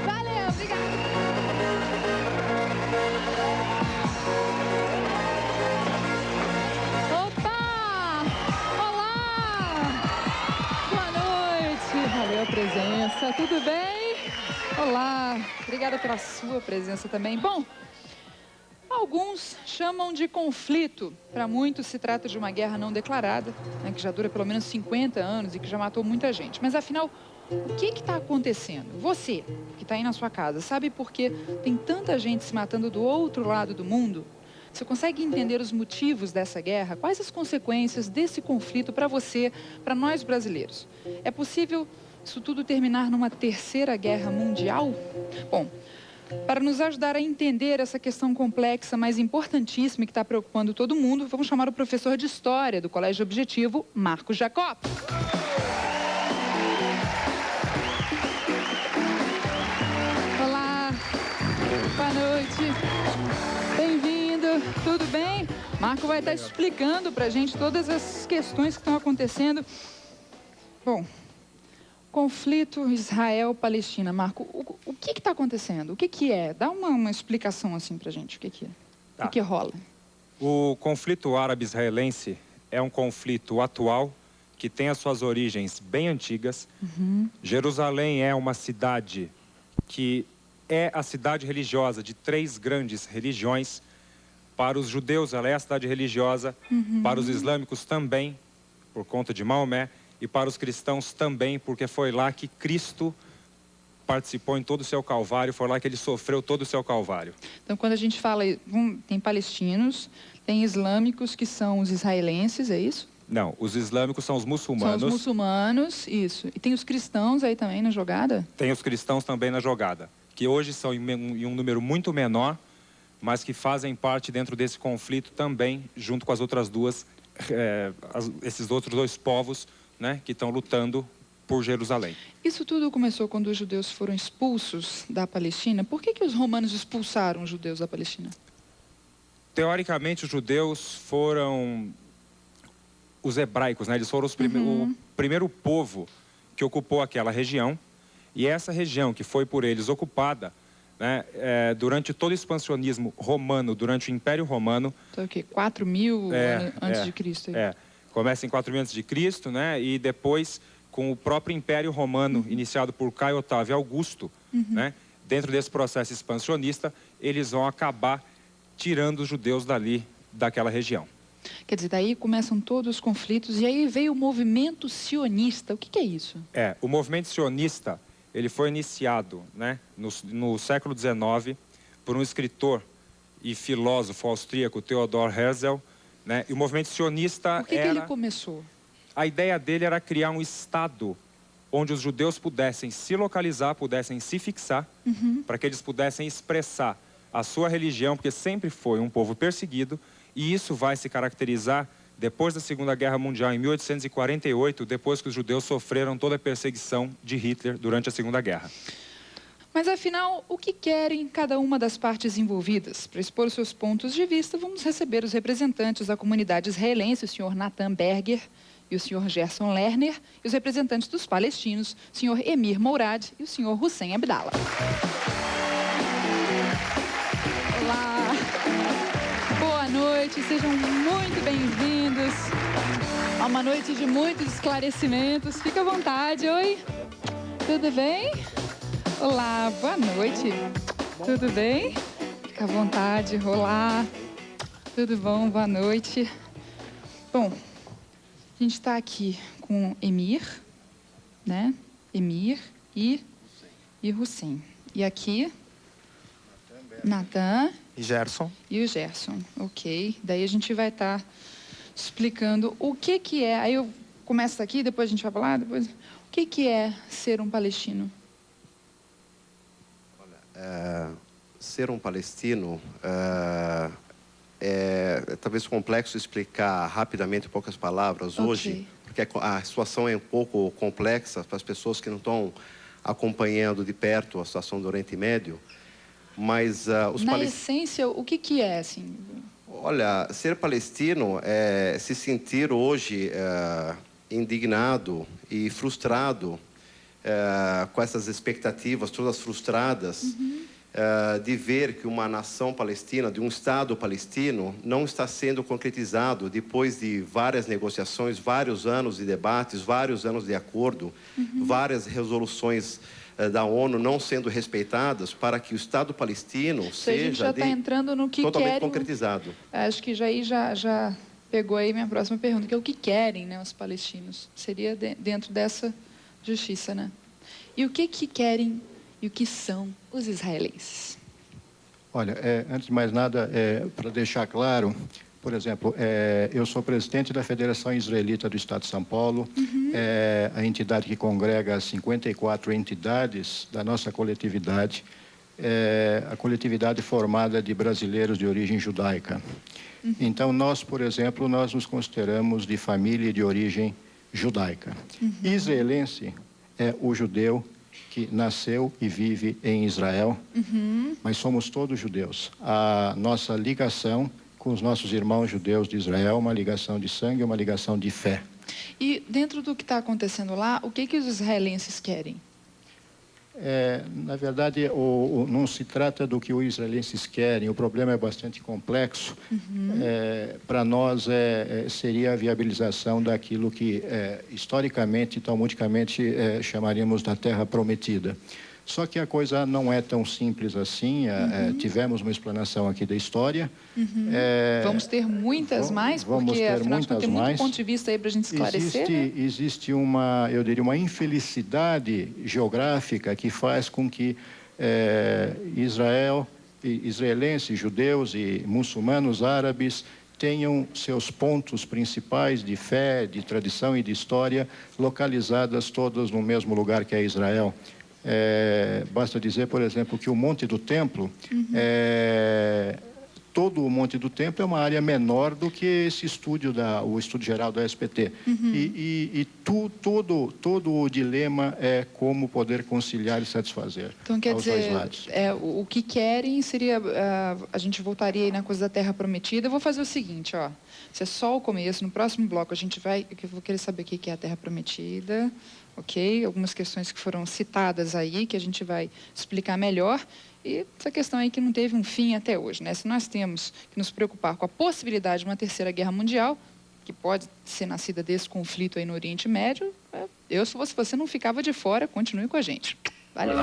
Valeu, obrigada. Opa! Olá! Boa noite. Valeu a presença. Tudo bem? Olá. Obrigada pela sua presença também. Bom, alguns chamam de conflito. Para muitos se trata de uma guerra não declarada, né, que já dura pelo menos 50 anos e que já matou muita gente. Mas afinal, o que está acontecendo? Você, que está aí na sua casa, sabe por que tem tanta gente se matando do outro lado do mundo? Você consegue entender os motivos dessa guerra? Quais as consequências desse conflito para você, para nós brasileiros? É possível isso tudo terminar numa terceira guerra mundial? Bom, para nos ajudar a entender essa questão complexa, mas importantíssima que está preocupando todo mundo, vamos chamar o professor de História do Colégio Objetivo, Marcos Jacob. Olá, boa noite, bem-vindo, tudo bem? Marco vai estar explicando para a gente todas as questões que estão acontecendo. Bom, conflito Israel-Palestina. Marco, o que está acontecendo? O que é? Dá uma explicação assim para a gente. O que é? Tá. O que rola? O conflito árabe-israelense é um conflito atual que tem as suas origens bem antigas. Jerusalém é uma cidade que é a cidade religiosa de 3 grandes religiões. Para os judeus, ela é a cidade religiosa. Para os islâmicos também, por conta de Maomé. E para os cristãos também, porque foi lá que Cristo participou em todo o seu calvário, foi lá que ele sofreu todo o seu calvário. Então, quando a gente fala, tem palestinos, tem islâmicos que são os israelenses, é isso? Não, os islâmicos são os muçulmanos. São os muçulmanos, isso. E tem os cristãos aí também na jogada? Tem os cristãos também na jogada, que hoje são em um número muito menor, mas que fazem parte dentro desse conflito também, junto com as outras duas, esses outros 2 povos, né, que estão lutando por Jerusalém. Isso tudo começou quando os judeus foram expulsos da Palestina. Por que os romanos expulsaram os judeus da Palestina? Teoricamente, os judeus foram os hebraicos, né? Eles foram o primeiro povo que ocupou aquela região. E essa região que foi por eles ocupada, né, durante todo o expansionismo romano, durante o Império Romano... Então, o quê? 4.000 antes de Cristo? Começa em 4.000 a.C., né? E depois, com o próprio Império Romano, iniciado por Caio Otávio Augusto, né? Dentro desse processo expansionista, eles vão acabar tirando os judeus daquela região. Quer dizer, daí começam todos os conflitos, e aí veio o movimento sionista. O que é isso? O movimento sionista, ele foi iniciado, né, no século XIX, por um escritor e filósofo austríaco, Theodor Herzl, né? E o movimento sionista Por que ele começou? A ideia dele era criar um estado onde os judeus pudessem se localizar, pudessem se fixar, para que eles pudessem expressar a sua religião, porque sempre foi um povo perseguido, e isso vai se caracterizar depois da Segunda Guerra Mundial, em 1848, depois que os judeus sofreram toda a perseguição de Hitler durante a Segunda Guerra. Mas, afinal, o que querem cada uma das partes envolvidas? Para expor seus pontos de vista, vamos receber os representantes da comunidade israelense, o senhor Nathan Berger e o senhor Gerson Lerner, e os representantes dos palestinos, o senhor Emir Mourad e o senhor Hussein Abdallah. Olá! Boa noite, sejam muito bem-vindos a uma noite de muitos esclarecimentos. Fique à vontade, oi! Tudo bem? Olá, boa noite. Tudo bem? Fica à vontade. Olá. Tudo bom? Boa noite. Bom, a gente está aqui com Emir, né? Emir e Hussein. E aqui, Nathan. E Gerson. E o Gerson, ok. Daí a gente vai estar explicando o que é. Aí eu começo aqui, depois a gente vai falar. Depois... O que é ser um palestino? Ser um palestino é talvez complexo explicar rapidamente em poucas palavras hoje, porque a situação é um pouco complexa para as pessoas que não estão acompanhando de perto a situação do Oriente Médio, mas na essência, o que é, assim? Olha, ser palestino é se sentir hoje indignado e frustrado com essas expectativas todas frustradas de ver que uma nação palestina, de um Estado palestino, não está sendo concretizado depois de várias negociações, vários anos de debates, vários anos de acordo, várias resoluções da ONU não sendo respeitadas para que o Estado palestino seja a gente já está entrando no que totalmente querem, concretizado. Acho que já pegou aí minha próxima pergunta, que é o que querem, né, os palestinos. Seria dentro dessa justiça, né? E o que querem e o que são os israelenses? Olha, antes de mais nada, para deixar claro, por exemplo, eu sou presidente da Federação Israelita do Estado de São Paulo, a entidade que congrega as 54 entidades da nossa coletividade, a coletividade formada de brasileiros de origem judaica. Então, nós, por exemplo, nós nos consideramos de família de origem judaica. Israelense é o judeu que nasceu e vive em Israel, mas somos todos judeus. A nossa ligação com os nossos irmãos judeus de Israel é uma ligação de sangue, uma ligação de fé. E dentro do que está acontecendo lá, o que os israelenses querem? Na verdade, não se trata do que os israelenses querem, o problema é bastante complexo. Para nós, seria a viabilização daquilo que, historicamente, talmudicamente, chamaríamos da Terra Prometida. Só que a coisa não é tão simples assim. Tivemos uma explanação aqui da história. Vamos ter muitas mais, porque afinal de contas tem muito ponto de vista aí para a gente esclarecer. Existe uma, eu diria, uma infelicidade geográfica que faz com que israelenses, judeus e muçulmanos árabes tenham seus pontos principais de fé, de tradição e de história localizadas todos no mesmo lugar que é Israel. Basta dizer, por exemplo, que o Monte do Templo, todo o Monte do Templo é uma área menor do que esse estúdio, o estúdio geral da SPT. Todo o dilema é como poder conciliar e satisfazer. Então, quer dizer, dois lados. O que querem seria, a gente voltaria aí na coisa da Terra Prometida. Eu vou fazer o seguinte, ó, isso é só o começo, no próximo bloco eu vou querer saber o que é a Terra Prometida. Ok? Algumas questões que foram citadas aí, que a gente vai explicar melhor. E essa questão aí que não teve um fim até hoje, né? Se nós temos que nos preocupar com a possibilidade de uma terceira guerra mundial, que pode ser nascida desse conflito aí no Oriente Médio, se fosse você, não ficava de fora, continue com a gente. Valeu!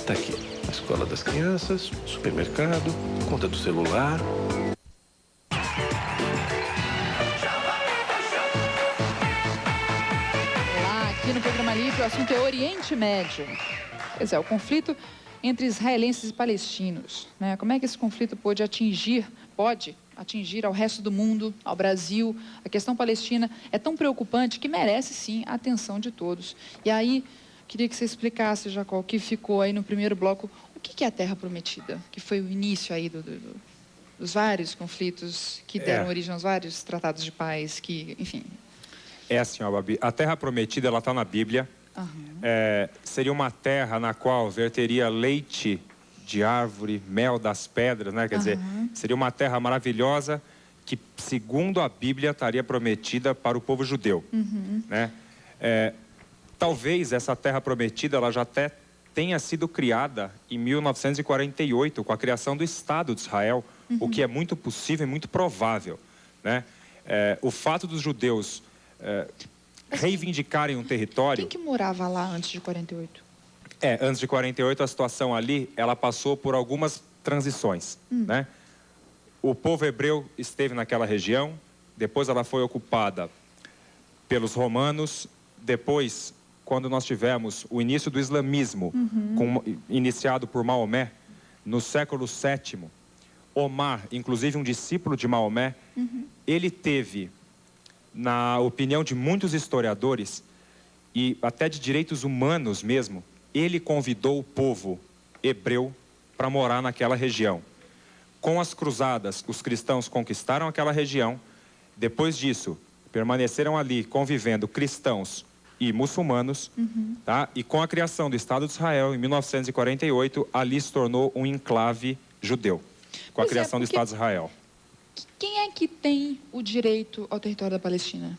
Tá aqui, a escola das crianças, supermercado, conta do celular. Olá, aqui no programa Livre o assunto é Oriente Médio. Pois é, o conflito entre israelenses e palestinos, né? Como é que esse conflito pode atingir ao resto do mundo, ao Brasil? A questão palestina é tão preocupante que merece, sim, a atenção de todos. E aí, queria que você explicasse, Jacó, o que ficou aí no primeiro bloco. O que é a Terra Prometida? Que foi o início aí dos vários conflitos que deram origem aos vários tratados de paz, que, enfim... Assim, ó, Babi, a Terra Prometida, ela está na Bíblia. Seria uma terra na qual verteria leite de árvore, mel das pedras, né? Quer dizer, seria uma terra maravilhosa que, segundo a Bíblia, estaria prometida para o povo judeu, né? Talvez essa Terra Prometida ela já até tenha sido criada em 1948, com a criação do Estado de Israel, o que é muito possível e muito provável, né? O fato dos judeus reivindicarem um território... Quem que morava lá antes de 48? Antes de 48, a situação ali, ela passou por algumas transições, né? O povo hebreu esteve naquela região, depois ela foi ocupada pelos romanos, depois... Quando nós tivemos o início do islamismo, iniciado por Maomé, no século VII, Omar, inclusive um discípulo de Maomé, ele teve, na opinião de muitos historiadores, e até de direitos humanos mesmo, ele convidou o povo hebreu para morar naquela região. Com as cruzadas, os cristãos conquistaram aquela região. Depois disso, permaneceram ali convivendo cristãos e muçulmanos, tá? E com a criação do Estado de Israel, em 1948, ali se tornou um enclave judeu, com a criação do Estado de Israel. Quem é que tem o direito ao território da Palestina?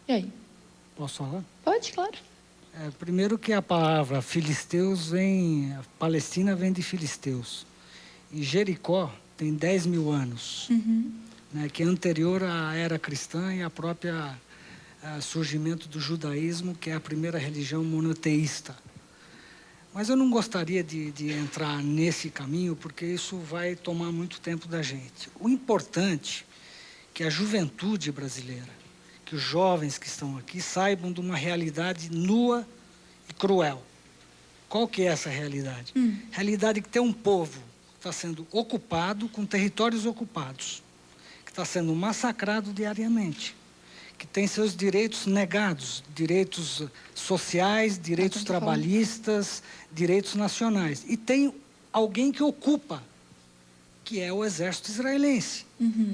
E aí? Posso falar? Pode, claro. Primeiro que a palavra filisteus a Palestina vem de filisteus. E Jericó tem 10 mil anos, né, que é anterior à era cristã e à própria surgimento do judaísmo, que é a primeira religião monoteísta. Mas eu não gostaria de entrar nesse caminho, porque isso vai tomar muito tempo da gente. O importante é que a juventude brasileira, que os jovens que estão aqui saibam de uma realidade nua e cruel. Qual que é essa realidade? Realidade que tem um povo que está sendo ocupado, com territórios ocupados, que está sendo massacrado diariamente, que tem seus direitos negados, direitos sociais, direitos trabalhistas, direitos nacionais. E tem alguém que ocupa, que é o exército israelense.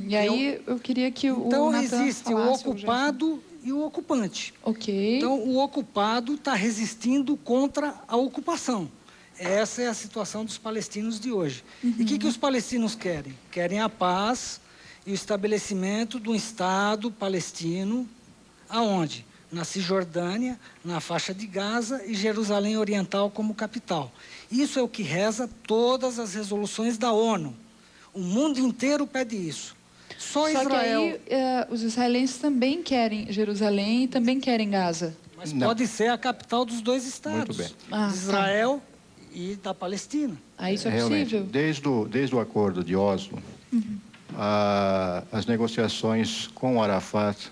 E aí eu queria que o Então Nathan existe o ocupado e o ocupante. Ok. Então o ocupado está resistindo contra a ocupação. Essa é a situação dos palestinos de hoje. E o que os palestinos querem? Querem a paz e o estabelecimento de um Estado palestino, aonde? Na Cisjordânia, na faixa de Gaza e Jerusalém Oriental como capital. Isso é o que reza todas as resoluções da ONU. O mundo inteiro pede isso. Só Israel... que aí os israelenses também querem Jerusalém e também querem Gaza. Mas pode ser a capital dos dois estados. Muito bem. De Israel e da Palestina. Aí isso é Realmente, possível? desde o acordo de Oslo, as negociações com Arafat,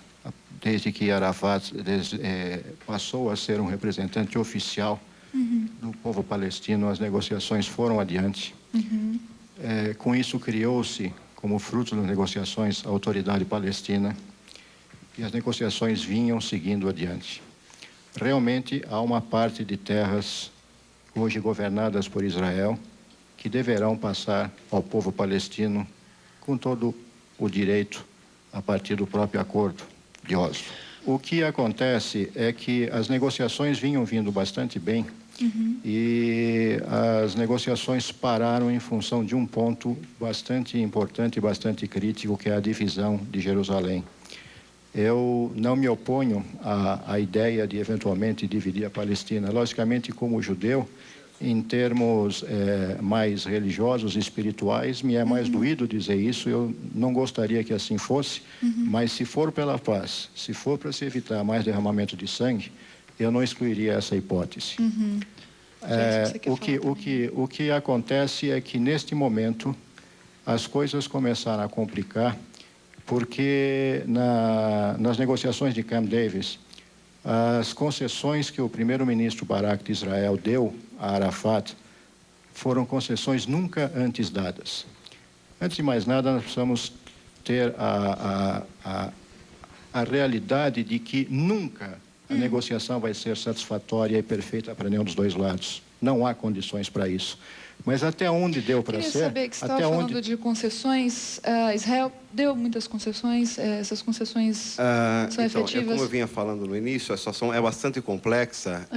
desde que Arafat passou a ser um representante oficial do povo palestino, as negociações foram adiante. Com isso criou-se, como fruto das negociações, a Autoridade Palestina, e as negociações vinham seguindo adiante. Realmente há uma parte de terras hoje governadas por Israel que deverão passar ao povo palestino com todo o direito a partir do próprio acordo de Oslo. O que acontece é que as negociações vinham vindo bastante bem e as negociações pararam em função de um ponto bastante importante e bastante crítico, que é a divisão de Jerusalém. Eu não me oponho à ideia de eventualmente dividir a Palestina. Logicamente, como judeu, em termos mais religiosos e espirituais, me é mais doído dizer isso. Eu não gostaria que assim fosse, mas se for pela paz, se for para se evitar mais derramamento de sangue, eu não excluiria essa hipótese. O que acontece é que, neste momento, as coisas começaram a complicar, porque nas negociações de Camp Davis, as concessões que o primeiro-ministro Barak de Israel deu a Arafat foram concessões nunca antes dadas. Antes de mais nada, nós precisamos ter a realidade de que nunca a negociação vai ser satisfatória e perfeita para nenhum dos dois lados. Não há condições para isso. Mas até onde deu para ser... Queria saber que você estava falando de concessões. Israel deu muitas concessões. Essas concessões são efetivas? Como eu vinha falando no início, a situação é bastante complexa.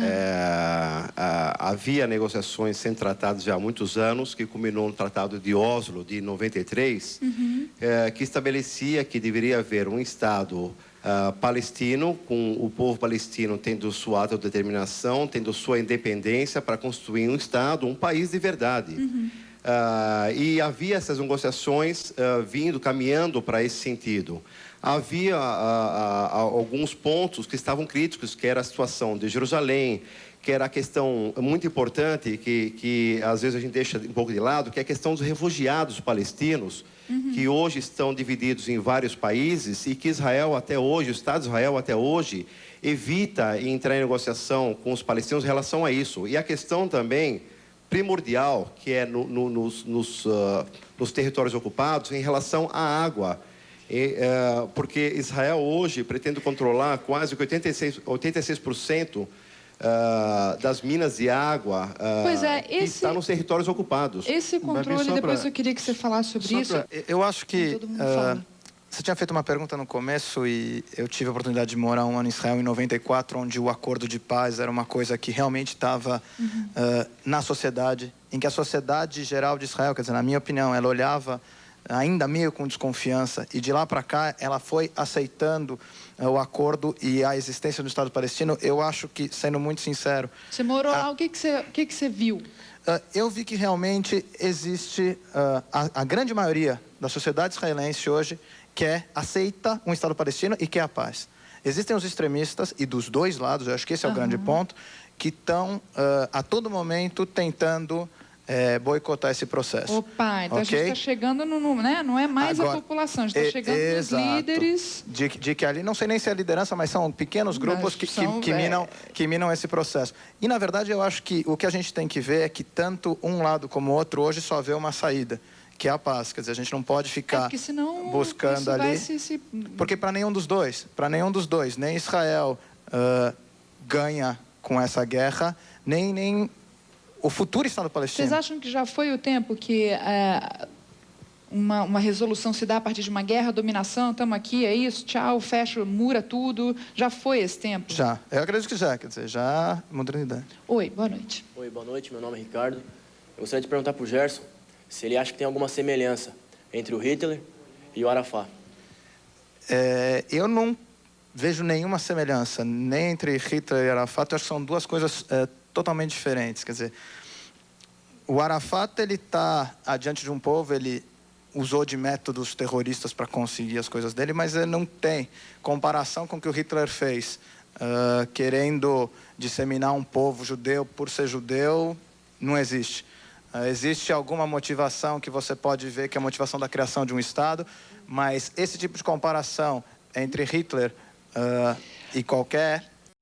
Havia negociações sendo tratadas já há muitos anos, que culminou no Tratado de Oslo, de 93, que estabelecia que deveria haver um Estado palestino, com o povo palestino tendo sua autodeterminação, tendo sua independência para construir um Estado, um país de verdade. E havia essas negociações caminhando para esse sentido. Havia alguns pontos que estavam críticos, que era a situação de Jerusalém, que era a questão muito importante, que às vezes a gente deixa um pouco de lado, que é a questão dos refugiados palestinos, que hoje estão divididos em vários países e que Israel até hoje, o Estado de Israel até hoje, evita entrar em negociação com os palestinos em relação a isso. E a questão também primordial, que é nos territórios ocupados, em relação à água. Porque Israel hoje pretende controlar quase 86% das minas de água que está nos territórios ocupados. Esse controle, depois eu queria que você falasse sobre isso. Eu acho que Você tinha feito uma pergunta no começo e eu tive a oportunidade de morar um ano em Israel em 94, onde o acordo de paz era uma coisa que realmente estava na sociedade, em que a sociedade geral de Israel, quer dizer, na minha opinião, ela olhava ainda meio com desconfiança, e de lá para cá ela foi aceitando o acordo e a existência do Estado palestino. Eu acho que, sendo muito sincero... Você morou lá, o que você viu? Eu vi que realmente existe a grande maioria da sociedade israelense hoje aceita um Estado palestino e quer a paz. Existem os extremistas, e dos dois lados, eu acho que esse é o grande ponto, que estão a todo momento tentando boicotar esse processo. Opa, então okay? A gente está chegando né? Não é mais agora, a população, a gente está chegando nos líderes. De que ali, não sei nem se é a liderança, mas são pequenos grupos que minam esse processo. E, na verdade, eu acho que o que a gente tem que ver é que tanto um lado como o outro hoje só vê uma saída, que é a paz. Quer dizer, a gente não pode ficar buscando ali... Porque para nenhum dos dois, nem Israel ganha com essa guerra, nem o futuro Estado palestino. Vocês acham que já foi o tempo que uma resolução se dá a partir de uma guerra, dominação, estamos aqui, é isso, tchau, fecha, mura tudo? Já foi esse tempo? Já, eu acredito que já, quer dizer, já modernidade. Oi, boa noite. Oi, boa noite, meu nome é Ricardo. Eu gostaria de perguntar para o Gerson se ele acha que tem alguma semelhança entre o Hitler e o Arafat. Eu não vejo nenhuma semelhança, nem entre Hitler e Arafat. Eu acho que são duas coisas totalmente diferentes. Quer dizer, o Arafat, ele está adiante de um povo, ele usou de métodos terroristas para conseguir as coisas dele, mas ele não tem comparação com o que o Hitler fez, querendo disseminar um povo judeu por ser judeu. Não existe. Existe alguma motivação que você pode ver, que é a motivação da criação de um Estado, mas esse tipo de comparação entre Hitler e qualquer